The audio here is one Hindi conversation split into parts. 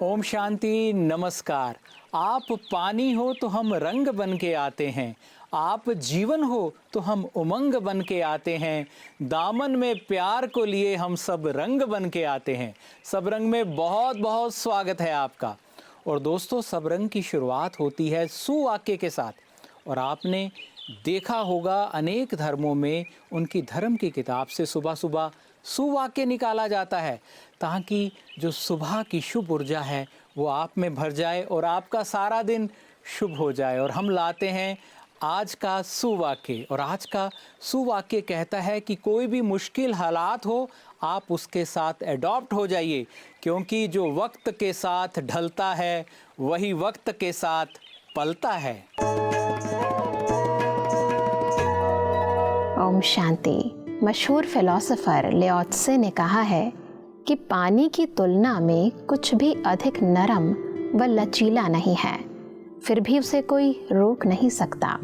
ओम शांति नमस्कार। आप पानी हो तो हम रंग बन के आते हैं, आप जीवन हो तो हम उमंग बन के आते हैं, दामन में प्यार को लिए हम सब रंग बन के आते हैं। सब रंग में बहुत बहुत स्वागत है आपका। और दोस्तों, सब रंग की शुरुआत होती है सुवाक्य के साथ। और आपने देखा होगा अनेक धर्मों में उनकी धर्म की किताब से सुबह सुबह सुवाक्य निकाला जाता है, ताकि जो सुबह की शुभ ऊर्जा है वो आप में भर जाए और आपका सारा दिन शुभ हो जाए। और हम लाते हैं आज का सुवाक्य। और आज का सुवाक्य कहता है कि कोई भी मुश्किल हालात हो, आप उसके साथ एडॉप्ट हो जाइए, क्योंकि जो वक्त के साथ ढलता है वही वक्त के साथ पलता है। ओम शांति। मशहूर फिलोसोफर लियाओ त्से ने कहा है कि पानी की तुलना में कुछ भी अधिक नरम व लचीला नहीं है, फिर भी उसे कोई रोक नहीं सकता।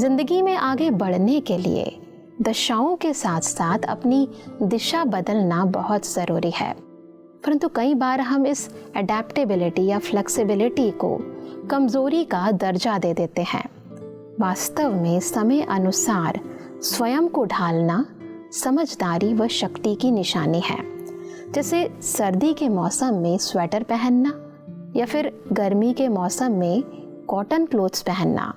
जिंदगी में आगे बढ़ने के लिए दशाओं के साथ साथ अपनी दिशा बदलना बहुत ज़रूरी है, परंतु कई बार हम इस एडेप्टेबिलिटी या फ्लेक्सिबिलिटी को कमज़ोरी का दर्जा दे देते हैं। वास्तव में समय अनुसार स्वयं को ढालना समझदारी व शक्ति की निशानी है। जैसे सर्दी के मौसम में स्वेटर पहनना, या फिर गर्मी के मौसम में कॉटन क्लोथ्स पहनना,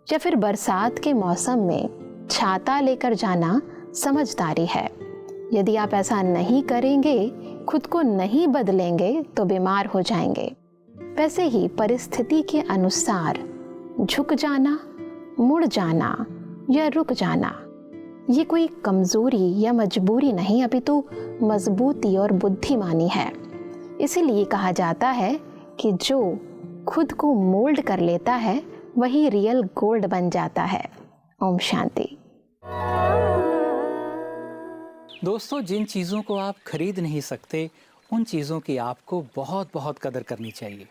या फिर बरसात के मौसम में छाता लेकर जाना समझदारी है। यदि आप ऐसा नहीं करेंगे, खुद को नहीं बदलेंगे तो बीमार हो जाएंगे। वैसे ही परिस्थिति के अनुसार झुक जाना, मुड़ जाना या रुक जाना, ये कोई कमज़ोरी या मजबूरी नहीं, अपितु मजबूती और बुद्धिमानी है। इसीलिए कहा जाता है कि जो खुद को मोल्ड कर लेता है वही रियल गोल्ड बन जाता है। ओम शांति। दोस्तों, जिन चीज़ों को आप खरीद नहीं सकते, उन चीज़ों की आपको बहुत बहुत कदर करनी चाहिए।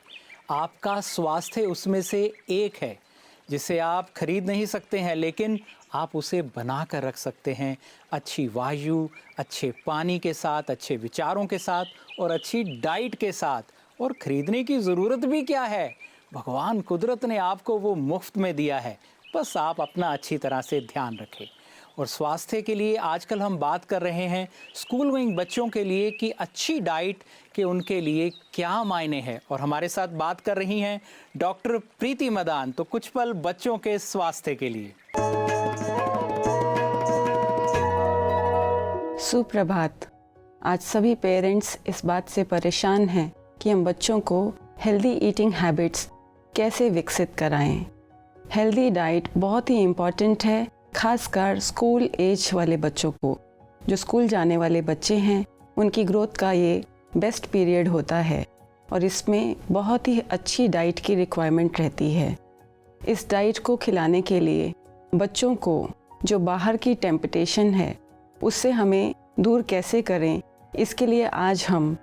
आपका स्वास्थ्य उसमें से एक है जिसे आप खरीद नहीं सकते हैं, लेकिन आप उसे बना कर रख सकते हैं, अच्छी वायु, अच्छे पानी के साथ, अच्छे विचारों के साथ और अच्छी डाइट के साथ। और खरीदने की ज़रूरत भी क्या है, भगवान कुदरत ने आपको वो मुफ्त में दिया है, बस आप अपना अच्छी तरह से ध्यान रखें। और स्वास्थ्य के लिए आजकल हम बात कर रहे हैं स्कूल गोइंग बच्चों के लिए कि अच्छी डाइट के उनके लिए क्या मायने हैं। और हमारे साथ बात कर रही हैं डॉक्टर प्रीति मदान। तो कुछ पल बच्चों के स्वास्थ्य के लिए। सुप्रभात। आज सभी पेरेंट्स इस बात से परेशान हैं कि हम बच्चों को हेल्दी ईटिंग हैबिट्स कैसे विकसित कराएं। हेल्दी डाइट बहुत ही इम्पॉर्टेंट है, खासकर स्कूल एज वाले बच्चों को। जो स्कूल जाने वाले बच्चे हैं, उनकी ग्रोथ का ये बेस्ट पीरियड होता है और इसमें बहुत ही अच्छी डाइट की रिक्वायरमेंट रहती है। इस डाइट को खिलाने के लिए बच्चों को जो बाहर की टेम्पटेशन है उससे हमें दूर कैसे करें, इसके लिए आज हम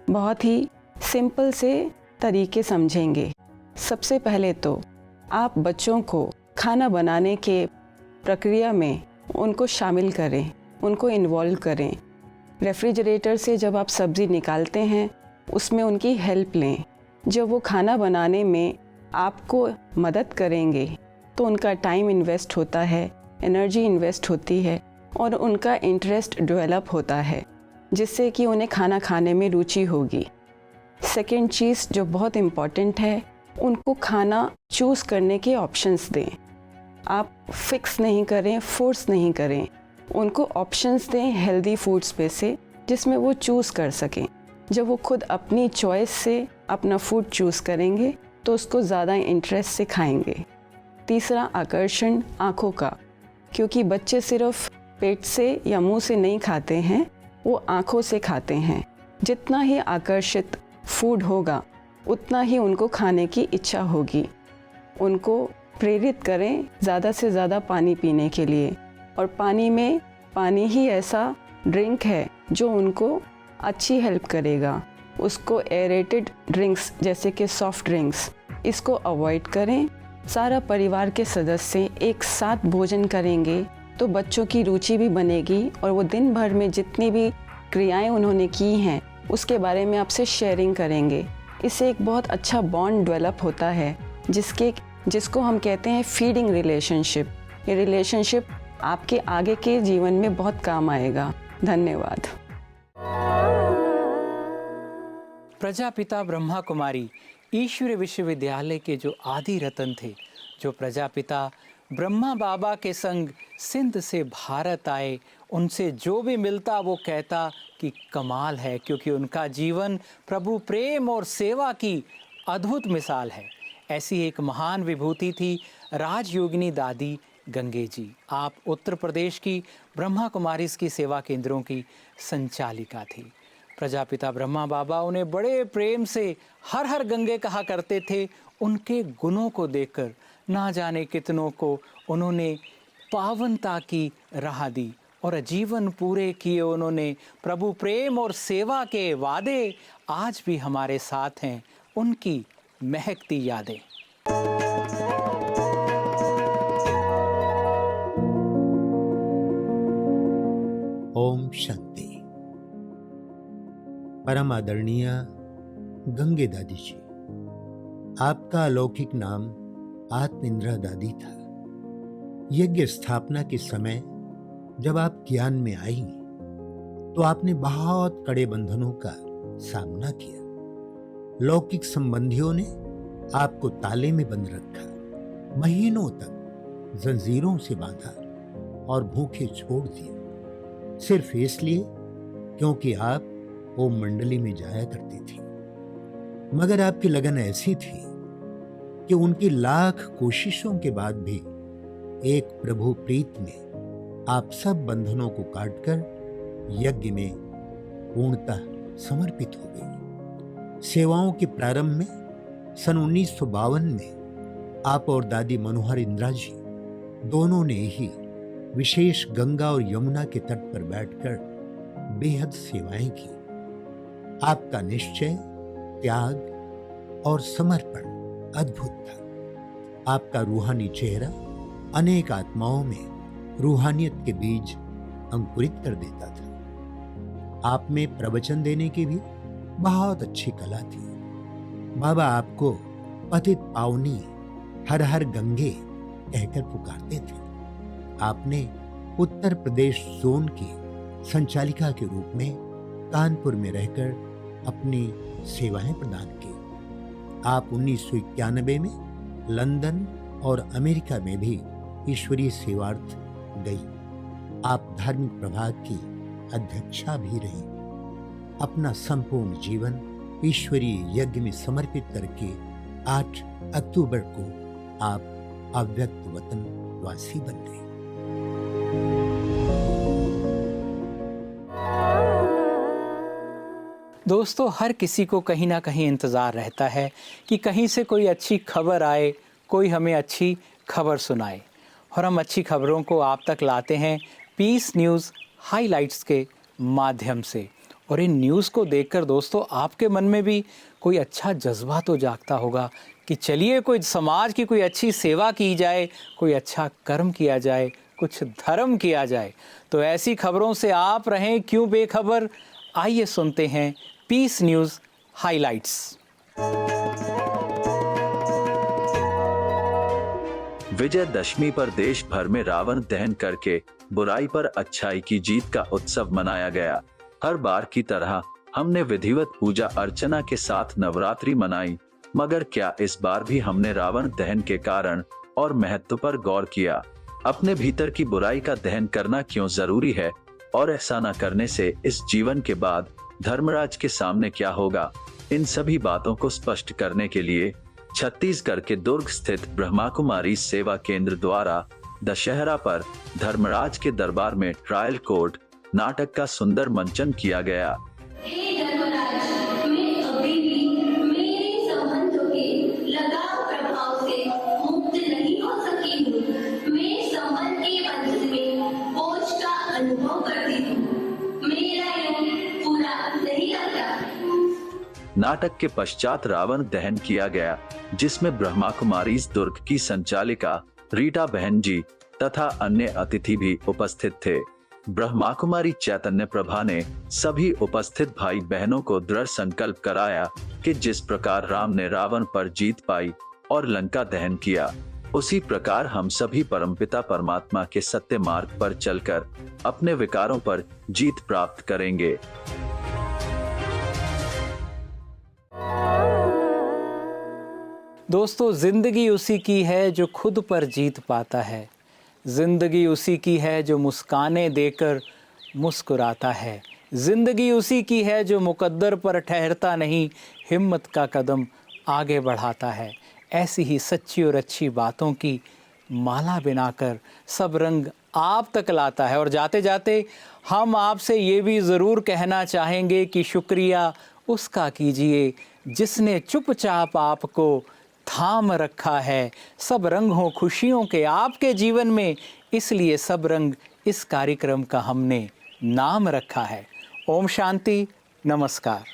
बहुत ही सिंपल से तरीके समझेंगे। सबसे पहले तो आप बच्चों को खाना बनाने के प्रक्रिया में उनको शामिल करें, उनको इन्वॉल्व करें। रेफ्रिजरेटर से जब आप सब्ज़ी निकालते हैं उसमें उनकी हेल्प लें। जब वो खाना बनाने में आपको मदद करेंगे तो उनका टाइम इन्वेस्ट होता है, एनर्जी इन्वेस्ट होती है और उनका इंटरेस्ट डेवलप होता है, जिससे कि उन्हें खाना खाने में रुचि होगी। सेकंड चीज़ जो बहुत इम्पॉर्टेंट है, उनको खाना चूज़ करने के ऑप्शंस दें। आप फिक्स नहीं करें, फोर्स नहीं करें, उनको ऑप्शंस दें हेल्दी फूड्स पे से, जिसमें वो चूज़ कर सकें। जब वो खुद अपनी चॉइस से अपना फूड चूज़ करेंगे तो उसको ज़्यादा इंटरेस्ट से खाएंगे। तीसरा, आकर्षण आँखों का, क्योंकि बच्चे सिर्फ पेट से या मुंह से नहीं खाते हैं, वो आँखों से खाते हैं। जितना ही आकर्षित फूड होगा उतना ही उनको खाने की इच्छा होगी। उनको प्रेरित करें ज़्यादा से ज़्यादा पानी पीने के लिए। और पानी ही ऐसा ड्रिंक है जो उनको अच्छी हेल्प करेगा। उसको एरेटेड ड्रिंक्स जैसे कि सॉफ्ट ड्रिंक्स, इसको अवॉइड करें। सारा परिवार के सदस्य एक साथ भोजन करेंगे तो बच्चों की रुचि भी बनेगी और वो दिन भर में जितनी भी क्रियाएं उन्होंने की हैं उसके बारे में आपसे शेयरिंग करेंगे। इससे एक बहुत अच्छा बॉन्ड डेवलप होता है जिसको हम कहते हैं फीडिंग रिलेशनशिप। ये रिलेशनशिप आपके आगे के जीवन में बहुत काम आएगा। धन्यवाद। प्रजापिता ब्रह्मा कुमारी ईश्वरीय विश्वविद्यालय के जो आदि रतन थे, जो प्रजापिता ब्रह्मा बाबा के संग सिंध से भारत आए, उनसे जो भी मिलता वो कहता कि कमाल है, क्योंकि उनका जीवन प्रभु प्रेम और सेवा की अद्भुत मिसाल है। ऐसी एक महान विभूति थी राजयोगिनी दादी गंगे जी। आप उत्तर प्रदेश की ब्रह्मा कुमारीज की सेवा केंद्रों की संचालिका थी। प्रजापिता ब्रह्मा बाबा उन्हें बड़े प्रेम से हर हर गंगे कहा करते थे। उनके गुणों को देखकर ना जाने कितनों को उन्होंने पावनता की राह दी और जीवन पूरे किए उन्होंने। प्रभु प्रेम और सेवा के वादे आज भी हमारे साथ हैं, उनकी महकती यादें। ओम शांति। परम आदरणीय गंगे दादी जी, आपका अलौकिक नाम आत्मेंद्रा दादी था। यज्ञ स्थापना के समय जब आप ज्ञान में आई तो आपने बहुत कड़े बंधनों का सामना किया। लौकिक संबंधियों ने आपको ताले में बंद रखा, महीनों तक जंजीरों से बांधा और भूखे छोड़ दिए, सिर्फ इसलिए क्योंकि आप ओम मंडली में जाया करती थी। मगर आपकी लगन ऐसी थी कि उनकी लाख कोशिशों के बाद भी एक प्रभु प्रीत में आप सब बंधनों को काटकर यज्ञ में पूर्णतः समर्पित हो गई। सेवाओं के प्रारंभ में सन 1952 में आप और दादी मनोहर इंदिरा जी दोनों ने ही विशेष गंगा और यमुना के तट पर बैठकर बेहद सेवाएं की। आपका निश्चय, त्याग और समर्पण अद्भुत था। आपका रूहानी चेहरा अनेक आत्माओं में रूहानियत के बीज अंकुरित कर देता था। आप में प्रवचन देने की भी बहुत अच्छी कला थी। बाबा आपको पतित पावनी हर हर गंगे कहकर पुकारते थे। आपने उत्तर प्रदेश जोन की संचालिका के रूप में कानपुर में रहकर अपनी सेवाएं प्रदान की। आप 1991 में लंदन और अमेरिका में भी ईश्वरीय सेवार्थ गई। आप धार्मिक प्रभाग की अध्यक्षा भी रही। अपना संपूर्ण जीवन ईश्वरीय यज्ञ में समर्पित करके 8 अक्टूबर को आप अव्यक्त वतन वासी बन गए। दोस्तों, हर किसी को कहीं ना कहीं इंतज़ार रहता है कि कहीं से कोई अच्छी खबर आए, कोई हमें अच्छी खबर सुनाए, और हम अच्छी खबरों को आप तक लाते हैं पीस न्यूज़ हाइलाइट्स के माध्यम से। और इन न्यूज़ को देखकर दोस्तों आपके मन में भी कोई अच्छा जज्बा तो जागता होगा कि चलिए कोई समाज की कोई अच्छी सेवा की जाए, कोई अच्छा कर्म किया जाए, कुछ धर्म किया जाए। तो ऐसी खबरों से आप रहें क्यों बेखबर। आइए सुनते हैं पीस न्यूज़ हाइलाइट्स। विजयदशमी पर देश भर में रावण दहन करके बुराई पर अच्छाई की जीत का उत्सव मनाया गया। हर बार की तरह हमने विधिवत पूजा अर्चना के साथ नवरात्रि मनाई, मगर क्या इस बार भी हमने रावण दहन के कारण और महत्व पर गौर किया? अपने भीतर की बुराई का दहन करना क्यों जरूरी है और ऐसा न करने से इस जीवन के बाद धर्मराज के सामने क्या होगा? इन सभी बातों को स्पष्ट करने के लिए छत्तीसगढ़ के दुर्ग स्थित ब्रह्मा कुमारी सेवा केंद्र द्वारा दशहरा पर धर्मराज के दरबार में ट्रायल कोर्ट नाटक का सुंदर मंचन किया गया। नाटक के पश्चात रावण दहन किया गया, जिसमें ब्रह्मा कुमारीज दुर्ग की संचालिका रीटा बहन जी तथा अन्य अतिथि भी उपस्थित थे। ब्रह्मा कुमारी चैतन्य प्रभा ने सभी उपस्थित भाई बहनों को दृढ़ संकल्प कराया कि जिस प्रकार राम ने रावण पर जीत पाई और लंका दहन किया, उसी प्रकार हम सभी परमपिता परमात्मा के सत्य मार्ग पर चलकर अपने विकारों पर जीत प्राप्त करेंगे। दोस्तों, जिंदगी उसी की है जो खुद पर जीत पाता है। जिंदगी उसी की है जो मुस्काने देकर मुस्कुराता है। जिंदगी उसी की है जो मुकद्दर पर ठहरता नहीं, हिम्मत का कदम आगे बढ़ाता है। ऐसी ही सच्ची और अच्छी बातों की माला बनाकर सब रंग आप तक लाता है। और जाते जाते हम आपसे ये भी ज़रूर कहना चाहेंगे कि शुक्रिया उसका कीजिए जिसने चुपचाप आपको थाम रखा है। सब रंग हों खुशियों के आपके जीवन में, इसलिए सब रंग इस कार्यक्रम का हमने नाम रखा है। ओम शांति, नमस्कार।